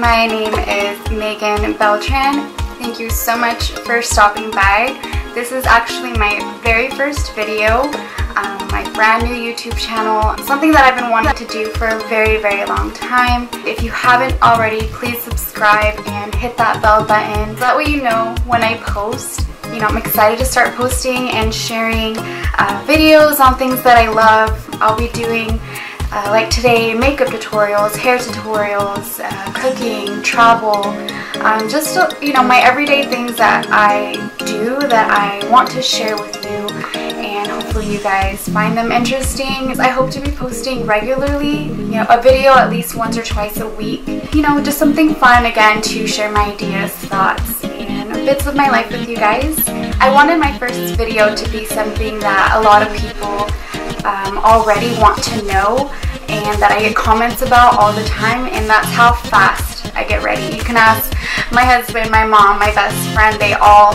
My name is Megan Beltran. Thank you so much for stopping by. This is actually my very first video, my brand new YouTube channel, something that I've been wanting to do for a very, very long time. If you haven't already, please subscribe and hit that bell button. That way you know when I post. You know, I'm excited to start posting and sharing videos on things that I love. I'll be doing, like today, makeup tutorials, hair tutorials, cooking, travel, just, you know, my everyday things that I do that I want to share with you, and hopefully you guys find them interesting. I hope to be posting regularly, you know, a video at least once or twice a week. You know, just something fun again to share my ideas, thoughts, and bits of my life with you guys. I wanted my first video to be something that a lot of people already want to know and that I get comments about all the time, and that's how fast I get ready. You can ask my husband, my mom, my best friend, they all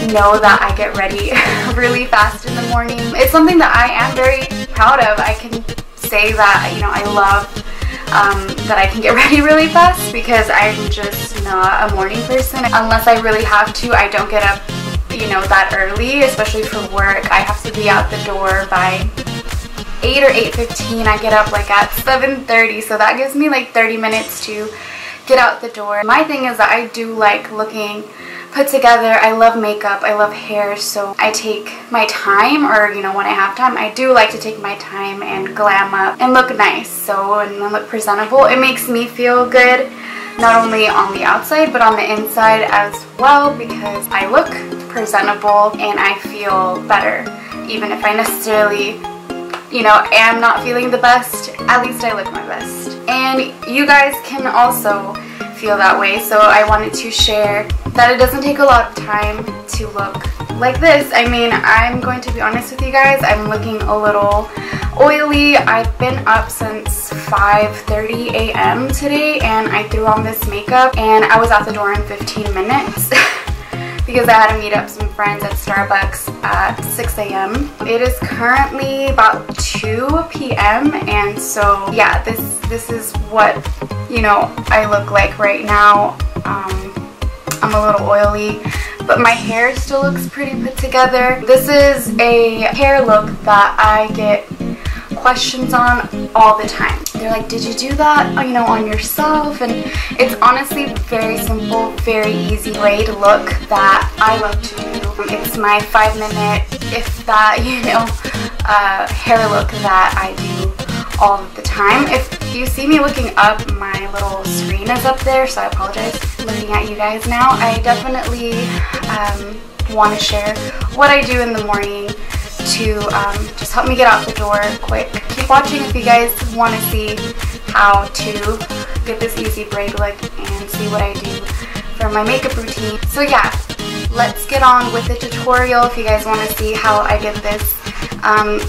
know that I get ready really fast in the morning. It's something that I am very proud of. I can say that, you know, I love that I can get ready really fast because I'm just not a morning person. Unless I really have to, I don't get up, you know, that early, especially for work. I have to be out the door by 8 or 8:15. I get up like at 7:30, so that gives me like 30 minutes to get out the door. My thing is that I do like looking put together. I love makeup, I love hair, so I take my time, or you know, when I have time, I do like to take my time and glam up and look nice, so and look presentable. It makes me feel good, not only on the outside but on the inside as well, because I look presentable and I feel better, even if I necessarily, you know, am not feeling the best. At least I look my best, and you guys can also feel that way. So I wanted to share that it doesn't take a lot of time to look like this. I mean, I'm going to be honest with you guys, I'm looking a little oily. I've been up since 5:30 a.m. today, and I threw on this makeup and I was out the door in 15 minutes because I had to meet up some friends at Starbucks at 6 a.m. It is currently about 2 p.m. and so yeah, this is what, you know, I look like right now. I'm a little oily, but my hair still looks pretty put together. This is a hair look that I get questions on all the time. They're like, did you do that, you know, on yourself? And it's honestly very simple, very easy braid look that I love to do. It's my 5-minute, if that, you know, hair look that I do all of the time. If you see me looking up, my little screen is up there, so I apologize looking at you guys now. I definitely want to share what I do in the morning to just help me get out the door quick. Keep watching if you guys want to see how to get this easy braid look and see what I do for my makeup routine. So yeah, let's get on with the tutorial. If you guys want to see how I get this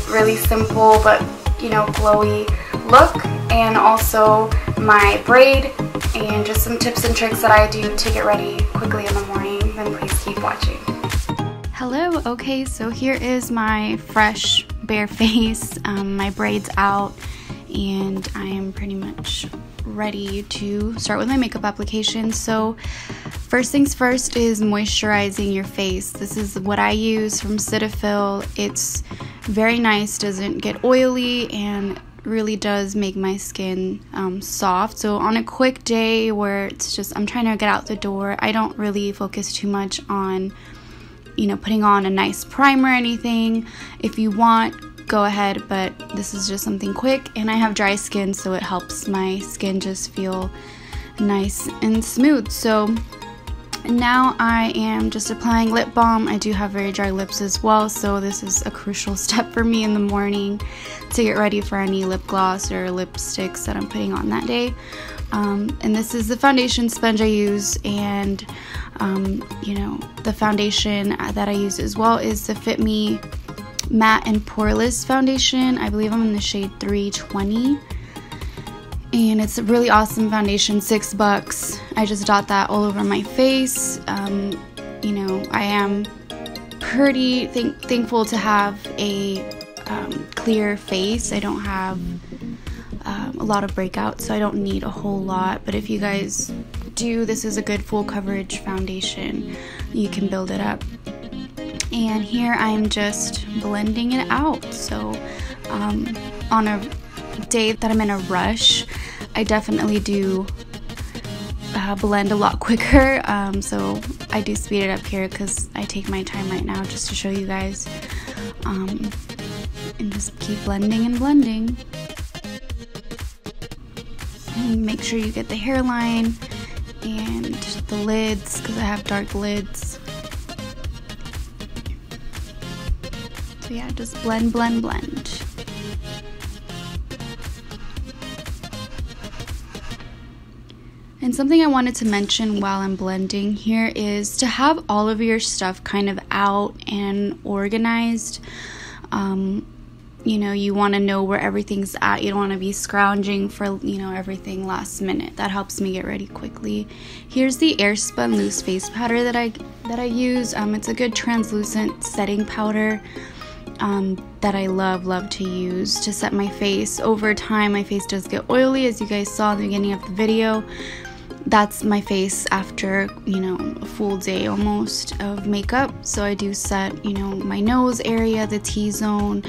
really simple but, you know, glowy look, and also my braid and just some tips and tricks that I do to get ready quickly in the morning, then please keep watching. Hello, okay, so here is my fresh bare face. My braid's out and I am pretty much ready to start with my makeup application. So first things first is moisturizing your face. This is what I use from Cetaphil. It's very nice, doesn't get oily, and really does make my skin soft. So on a quick day where it's just I'm trying to get out the door, I don't really focus too much on, you know, putting on a nice primer or anything. If you want, go ahead, but this is just something quick, and I have dry skin, so it helps my skin just feel nice and smooth. So now I am just applying lip balm. I do have very dry lips as well, so this is a crucial step for me in the morning to get ready for any lip gloss or lipsticks that I'm putting on that day. And this is the foundation sponge I use, and you know, the foundation that I use as well is the Fit Me Matte and Poreless foundation. I believe I'm in the shade 320, and it's a really awesome foundation, $6. I just dot that all over my face. You know, I am pretty thankful to have a clear face. I don't have a a lot of breakouts, so I don't need a whole lot, but if you guys do, this is a good full coverage foundation. You can build it up. And here I'm just blending it out. So on a day that I'm in a rush, I definitely do blend a lot quicker, so I do speed it up here because I take my time right now just to show you guys, and just keep blending and blending. And make sure you get the hairline and the lids because I have dark lids. So yeah, just blend, blend, blend. And something I wanted to mention while I'm blending here is to have all of your stuff kind of out and organized. You know, you want to know where everything's at. You don't want to be scrounging for, you know, everything last minute. That helps me get ready quickly. Here's the Airspun loose face powder that I use. It's a good translucent setting powder that I love to use to set my face. Over time, my face does get oily, as you guys saw in the beginning of the video. That's my face after, you know, a full day almost of makeup. So I do set, you know, my nose area, the T-zone,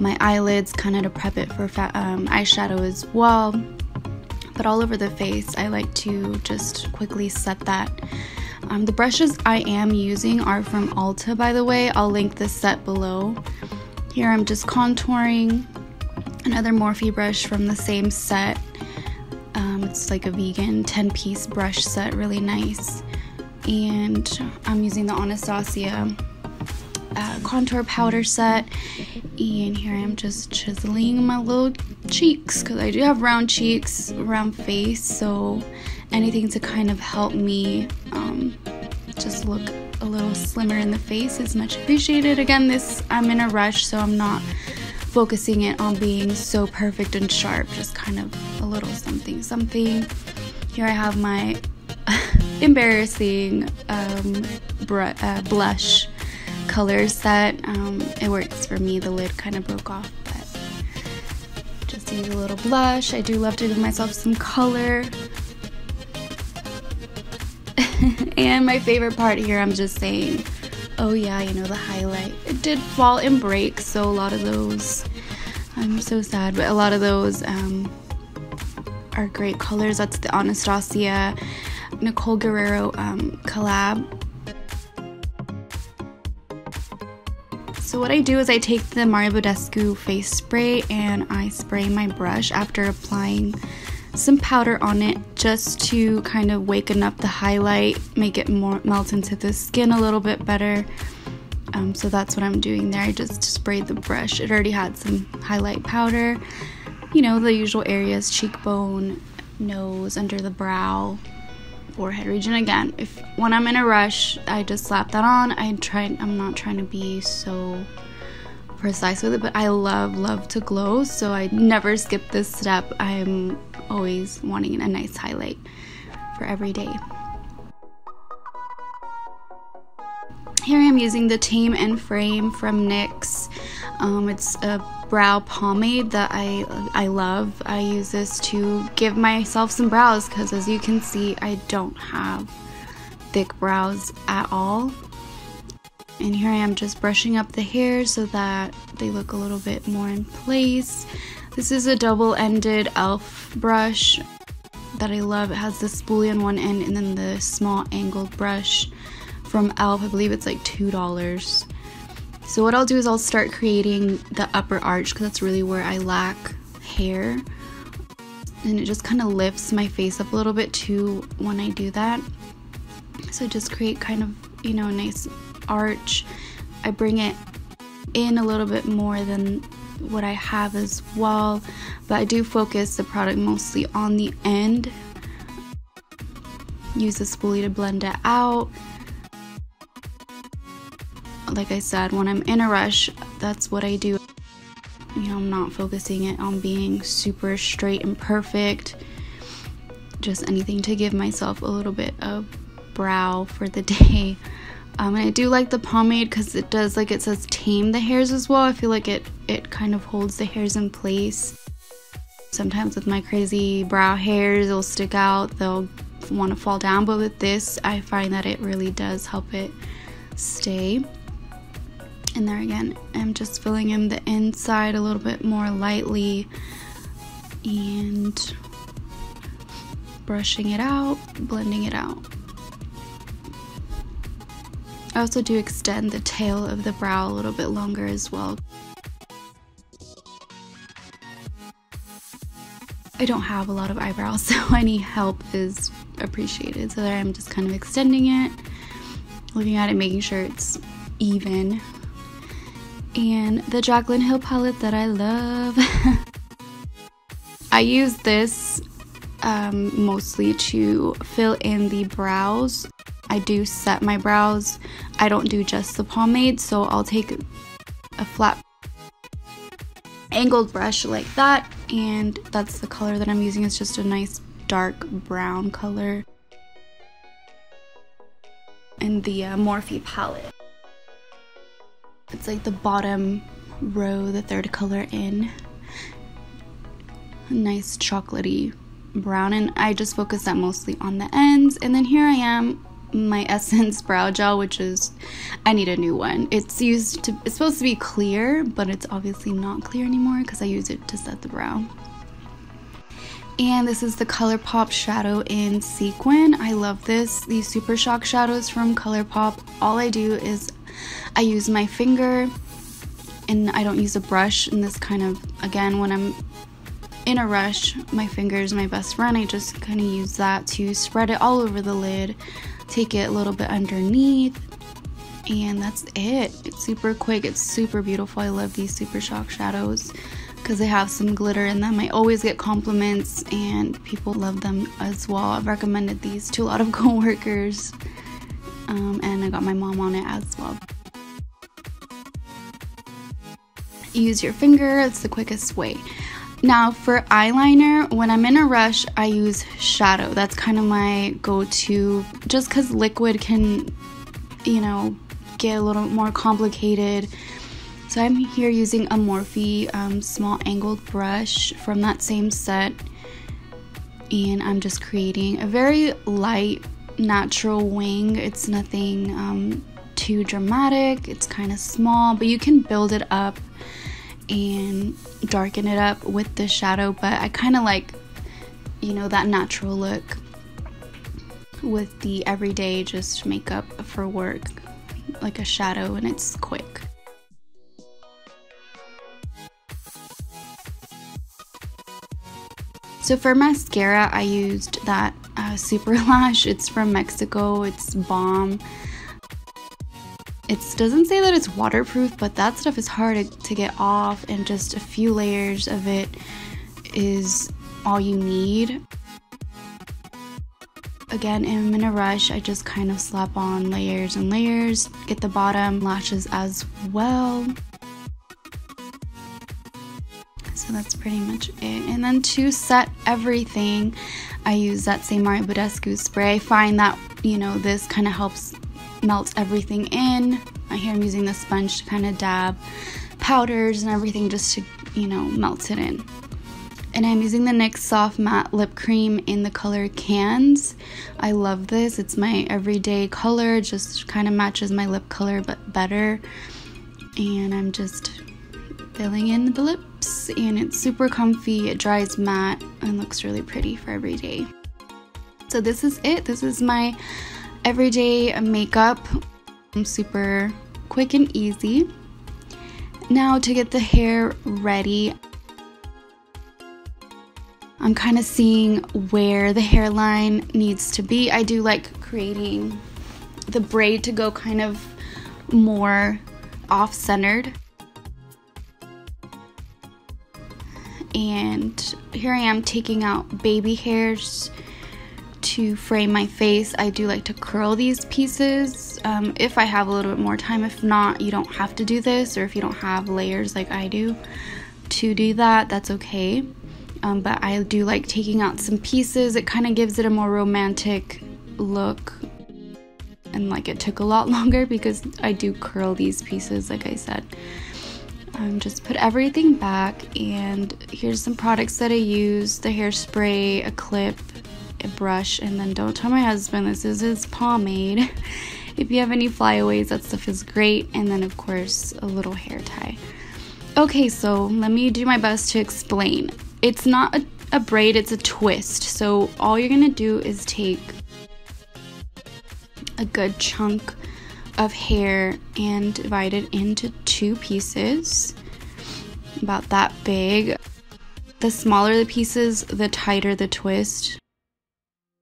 my eyelids, kind of to prep it for eyeshadow as well. But all over the face, I like to just quickly set that. The brushes I am using are from Ulta, by the way. I'll link this set below. Here I'm just contouring. Another Morphe brush from the same set. It's like a vegan 10-piece brush set, really nice. And I'm using the Anastasia contour powder set. And here I am just chiseling my little cheeks because I do have round cheeks, round face. So anything to kind of help me just look a little slimmer in the face is much appreciated. Again, I'm in a rush, so I'm not focusing it on being so perfect and sharp, just kind of a little something. Here I have my embarrassing blush color set. It works for me. The lid kind of broke off, but just use a little blush. I do love to give myself some color. And my favorite part here, I'm just saying, oh yeah, you know, the highlight. It did fall and break, so a lot of those, I'm so sad, but a lot of those are great colors. That's the Anastasia Nicole Guerriero collab. So what I do is I take the Badescu face spray and I spray my brush after applying some powder on it, just to kind of waken up the highlight, make it more melt into the skin a little bit better. So that's what I'm doing there. I just sprayed the brush. It already had some highlight powder, you know, the usual areas: cheekbone, nose, under the brow, forehead region. Again, when I'm in a rush, I just slap that on. I'm not trying to be so precise with it, but I love to glow, so I never skip this step. I'm always wanting a nice highlight for every day. Here I am using the Tame and Frame from NYX. It's a brow pomade that I love. I use this to give myself some brows because, as you can see, I don't have thick brows at all. And here I am just brushing up the hair so that they look a little bit more in place. This is a double-ended e.l.f. brush that I love. It has the spoolie on one end and then the small angled brush from e.l.f. I believe it's like $2. So what I'll do is I'll start creating the upper arch because that's really where I lack hair. And it just kind of lifts my face up a little bit too when I do that. So just create kind of, you know, a nice arch. I bring it in a little bit more than what I have as well, but I do focus the product mostly on the end. Use the spoolie to blend it out. Like I said, when I'm in a rush, that's what I do. You know, I'm not focusing it on being super straight and perfect. Just anything to give myself a little bit of brow for the day. And I do like the pomade because it does, like it says, tame the hairs as well. I feel like it kind of holds the hairs in place. sometimes with my crazy brow hairs, they'll stick out, they'll want to fall down, but with this I find that it really does help it stay. And there again, I'm just filling in the inside a little bit more lightly and brushing it out, blending it out. I also do extend the tail of the brow a little bit longer as well. I don't have a lot of eyebrows, so any help is appreciated. So there I'm just kind of extending it, looking at it, making sure it's even. And the Jaclyn Hill palette that I love. I use this mostly to fill in the brows. I do set my brows. I don't do just the pomade, so I'll take a flat angled brush like that, and that's the color that I'm using. It's just a nice dark brown color in the Morphe palette. It's like the bottom row, the third color in. A nice chocolatey brown, and I just focus that mostly on the ends. And then here I am, my Essence brow gel, which is, I need a new one. It's supposed to be clear, but it's obviously not clear anymore because I use it to set the brow. And this is the Colourpop shadow in Sequin. I love this. These Super Shock shadows from Colourpop. All I do is I use my finger, and I don't use a brush. And this kind of, again, when I'm in a rush, my finger is my best friend. I just kind of use that to spread it all over the lid, take it a little bit underneath, and that's it. It's super quick, it's super beautiful. I love these Super Shock shadows because they have some glitter in them. I always get compliments and people love them as well. I've recommended these to a lot of co-workers, and I got my mom on it as well. Use your finger, it's the quickest way. Now for eyeliner, when I'm in a rush, I use shadow. That's kind of my go-to, just because liquid can, you know, get a little more complicated. So I'm here using a Morphe small angled brush from that same set, and I'm just creating a very light, natural wing. It's nothing too dramatic. It's kind of small, but you can build it up and darken it up with the shadow, but I kind of like, you know, that natural look with the everyday just makeup for work, like a shadow, and it's quick. So for mascara, I used that Super Lash. It's from Mexico. It's Balm. It doesn't say that it's waterproof, but that stuff is hard to get off, and just a few layers of it is all you need. Again, if I'm in a rush, I just kind of slap on layers and layers, get the bottom lashes as well. So that's pretty much it. And then to set everything, I use that same Badescu spray. I find that, you know, this kind of helps melts everything in. Here I'm using the sponge to kind of dab powders and everything just to, you know, melt it in. And I'm using the NYX Soft Matte Lip Cream in the color Cans. I love this. It's my everyday color, just kind of matches my lip color but better. And I'm just filling in the lips, and it's super comfy. It dries matte and looks really pretty for every day. So this is it. This is my everyday makeup. Super quick and easy. Now to get the hair ready, I'm kind of seeing where the hairline needs to be. I do like creating the braid to go kind of more off-centered. And here I am taking out baby hairs to frame my face. I do like to curl these pieces if I have a little bit more time. If not, you don't have to do this, or if you don't have layers like I do to do that, that's okay. But I do like taking out some pieces. It kind of gives it a more romantic look, and like it took a lot longer because I do curl these pieces, like I said. Just put everything back, and here's some products that I use: the hairspray, a clip, a brush, and then don't tell my husband this is his pomade. If you have any flyaways, that stuff is great, and then of course a little hair tie. Okay, so let me do my best to explain. It's not a braid, it's a twist. So all you're gonna do is take a good chunk of hair and divide it into 2 pieces, about that big. The smaller the pieces, the tighter the twist,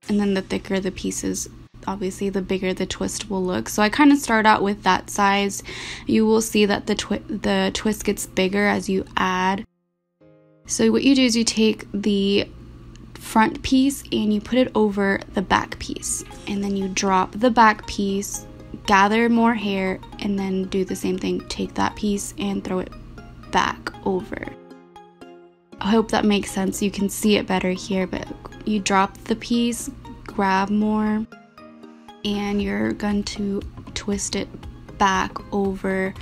and then the thicker the pieces, obviously the bigger the twist will look. So I kind of start out with that size. You will see that the twist gets bigger as you add. So what you do is you take the front piece and you put it over the back piece, and then you drop the back piece, gather more hair, and then do the same thing. Take that piece and throw it back over. I hope that makes sense. You can see it better here, but you drop the piece, grab more, and you're going to twist it back over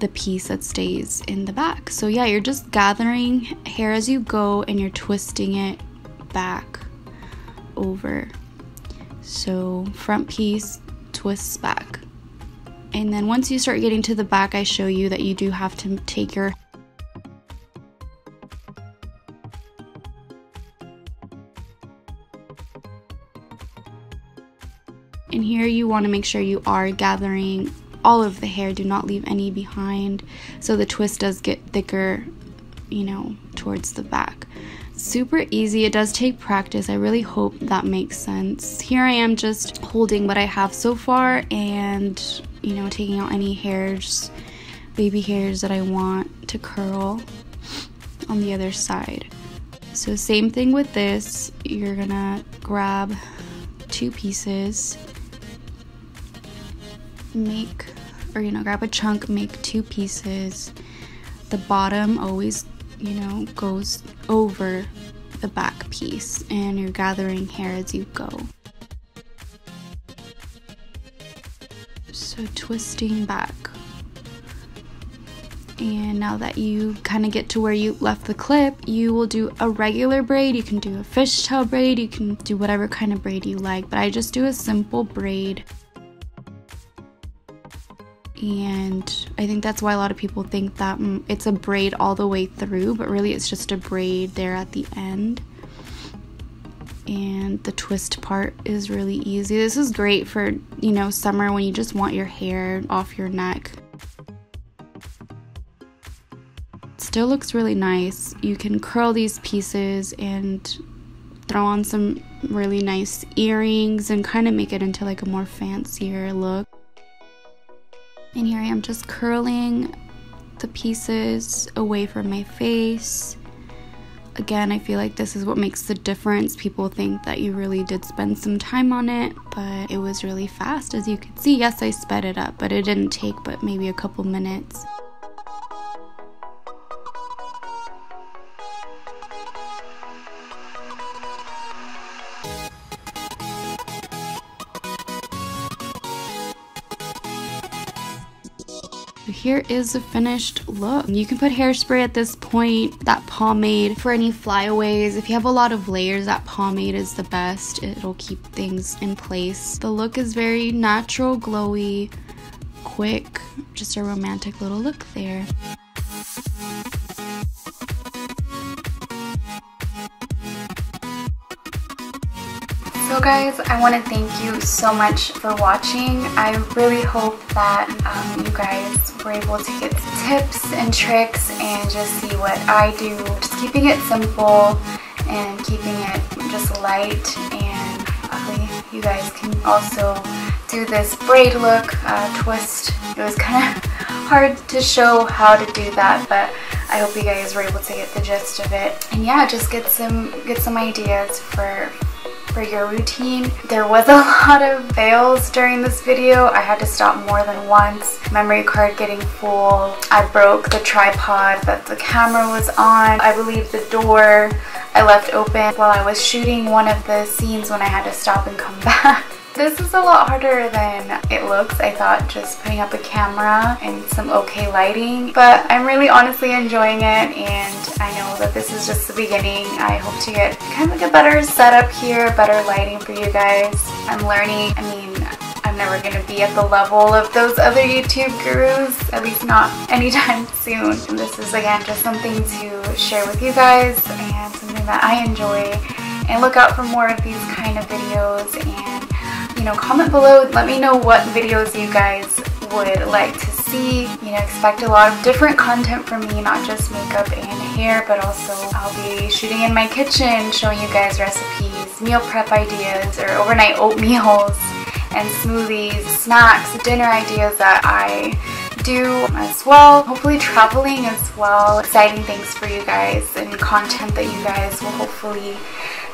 the piece that stays in the back. So yeah, you're just gathering hair as you go and you're twisting it back over. So front piece twists back, and then once you start getting to the back, I show you that you do have to take your and here you want to make sure you are gathering all of the hair. Do not leave any behind, so the twist does get thicker, you know, towards the back. Super easy. It does take practice. I really hope that makes sense. Here I am just holding what I have so far and, you know, taking out any hairs, baby hairs that I want to curl on the other side. So same thing with this. You're gonna grab 2 pieces, grab a chunk, make 2 pieces. The bottom always, you know, goes over the back piece, and you're gathering hair as you go. So twisting back. And now that you kind of get to where you left the clip, you will do a regular braid. You can do a fishtail braid, you can do whatever kind of braid you like, but I just do a simple braid. And I think that's why a lot of people think that it's a braid all the way through, but really it's just a braid there at the end. And the twist part is really easy. This is great for, you know, summer when you just want your hair off your neck. Still looks really nice. You can curl these pieces and throw on some really nice earrings and kind of make it into like a more fancier look. And here I am just curling the pieces away from my face. Again, I feel like this is what makes the difference. People think that you really did spend some time on it, but it was really fast, as you can see. Yes, I sped it up, but it didn't take but maybe a couple minutes. Here is the finished look. You can put hairspray at this point, that pomade for any flyaways. If you have a lot of layers, that pomade is the best. It'll keep things in place. The look is very natural, glowy, quick, just a romantic little look there. So guys, I want to thank you so much for watching. I really hope that you guys were able to get tips and tricks and just see what I do. Just keeping it simple and keeping it just light, and hopefully you guys can also do this braid look, twist. It was kind of hard to show how to do that, but I hope you guys were able to get the gist of it. And yeah, just get some ideas for your routine. There was a lot of fails during this video. I had to stop more than once. Memory card getting full. I broke the tripod that the camera was on. I believe the door I left open while I was shooting one of the scenes when I had to stop and come back. This is a lot harder than it looks. I thought just putting up a camera and some okay lighting, but I'm really honestly enjoying it, and I know that this is just the beginning. I hope to get kind of like a better setup here, better lighting for you guys. I'm learning. I mean, I'm never going to be at the level of those other YouTube gurus, at least not anytime soon. And this is again just something to share with you guys and something that I enjoy. And look out for more of these kind of videos, and you know, comment below, let me know what videos you guys would like to see. You know, expect a lot of different content from me, not just makeup and hair, but also I'll be shooting in my kitchen, showing you guys recipes, meal prep ideas, or overnight oatmeals and smoothies, snacks, dinner ideas that I do as well. Hopefully traveling as well. Exciting things for you guys and content that you guys will hopefully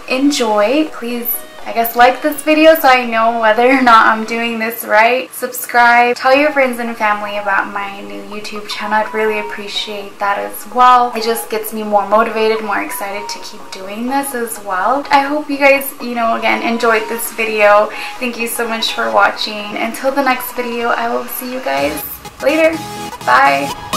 enjoy. Please, I guess, like this video so I know whether or not I'm doing this right. Subscribe. Tell your friends and family about my new YouTube channel. I'd really appreciate that as well. It just gets me more motivated, more excited to keep doing this as well. I hope you guys, you know, again, enjoyed this video. Thank you so much for watching. Until the next video, I will see you guys later. Bye.